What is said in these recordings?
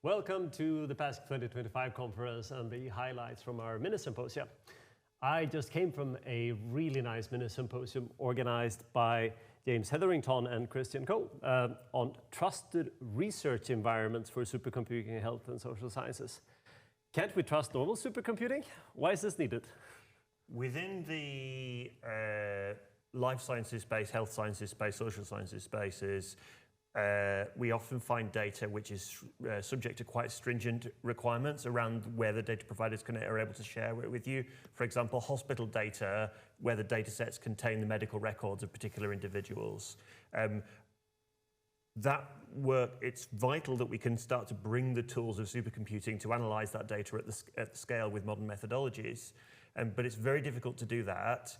Welcome to the PASC 2025 conference and the highlights from our mini-symposia. I just came from a really nice mini-symposium organized by James Hetherington and Christian Cole on trusted research environments for supercomputing, health and social sciences. Can't we trust normal supercomputing? Why is this needed? Within the life sciences space, health sciences space, social sciences spaces, we often find data which is subject to quite stringent requirements around where the data providers are able to share it with you. For example, hospital data, where the data sets contain the medical records of particular individuals. That work, it's vital that we can start to bring the tools of supercomputing to analyze that data at the scale with modern methodologies. But it's very difficult to do that.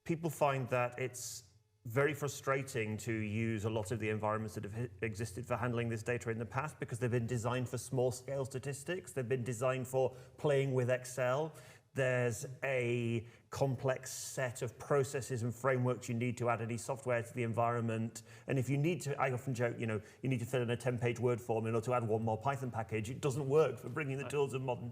People find that it's very frustrating to use a lot of the environments that have existed for handling this data in the past because they've been designed for small-scale statistics. They've been designed for playing with Excel. There's a complex set of processes and frameworks you need to add any software to the environment. And if you need to, I often joke, you need to fill in a 10-page Word form in order to add one more Python package. It doesn't work for bringing the tools of modern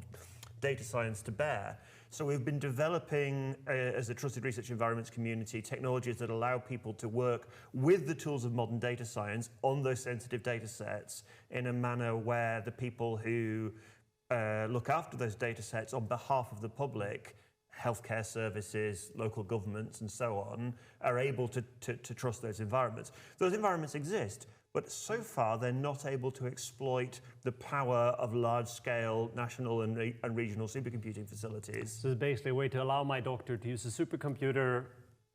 data science to bear. So we've been developing, as a trusted research environments community, technologies that allow people to work with the tools of modern data science on those sensitive data sets in a manner where the people who look after those data sets on behalf of the public, healthcare services, local governments, and so on, are able to trust those environments. Those environments exist, but so far they're not able to exploit the power of large-scale national and regional supercomputing facilities. So it's basically a way to allow my doctor to use a supercomputer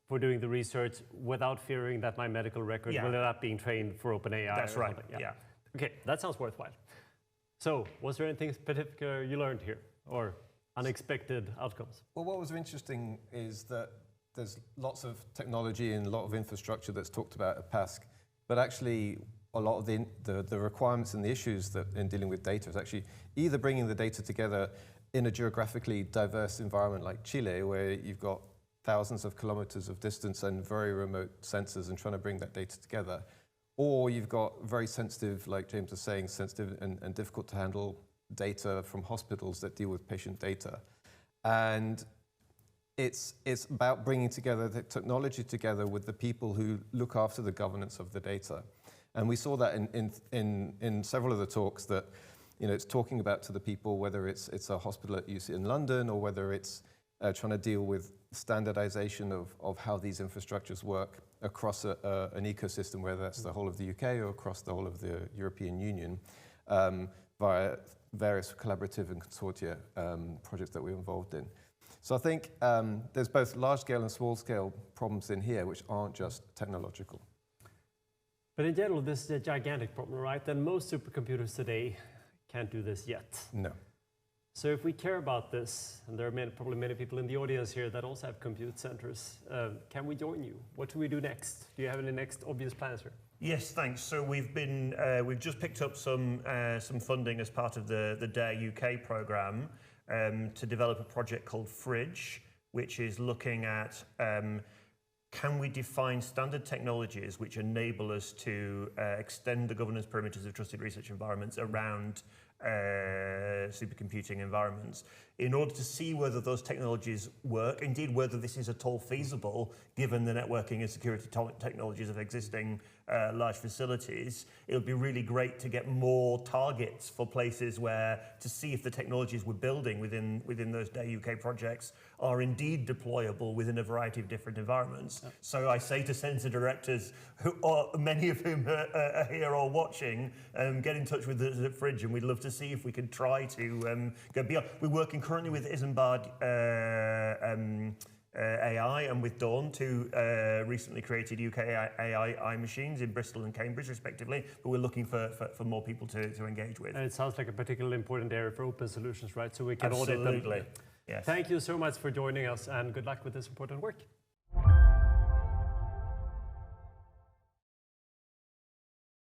for doing the research without fearing that my medical record will end up being trained for OpenAI. That's right, yeah. Okay, that sounds worthwhile. So, was there anything particular you learned here, or unexpected outcomes? Well, what was interesting is that there's lots of technology and a lot of infrastructure that's talked about at PASC, but actually a lot of the requirements and the issues that in dealing with data is actually either bringing the data together in a geographically diverse environment like Chile, where you've got thousands of kilometers of distance and very remote sensors and trying to bring that data together, or you've got very sensitive, like James was saying, sensitive and difficult to handle data from hospitals that deal with patient data. And it's about bringing together the technology together with the people who look after the governance of the data. And we saw that in several of the talks that, it's talking about to the people, whether it's a hospital at UC in London or whether it's trying to deal with standardization of how these infrastructures work across an ecosystem, whether that's the whole of the UK or across the whole of the European Union, via various collaborative and consortia projects that we're involved in. So I think there's both large-scale and small-scale problems in here which aren't just technological. But in general, this is a gigantic problem, right? And most supercomputers today can't do this yet. No. So if we care about this, and there are probably many people in the audience here that also have compute centers, can we join you? What do we do next? Do you have any next obvious plans here? Yes, thanks. So we've just picked up some funding as part of the DARE UK program to develop a project called Fridge, which is looking at can we define standard technologies which enable us to extend the governance perimeters of trusted research environments around supercomputing environments in order to see whether those technologies work, indeed whether this is at all feasible given the networking and security technologies of existing large facilities. It would be really great to get more targets for places where to see if the technologies we're building within those DARE UK projects are indeed deployable within a variety of different environments. Yeah. So I say to center directors, many of whom are here or watching, get in touch with us at Fridge, and we'd love to see if we could try to go beyond. We're working currently with Isambard AI and with Dawn, two recently created UK AI machines in Bristol and Cambridge, respectively. But we're looking for more people to engage with. And it sounds like a particularly important area for open solutions, right? So we can audit them. Absolutely. Yes. Thank you so much for joining us, and good luck with this important work.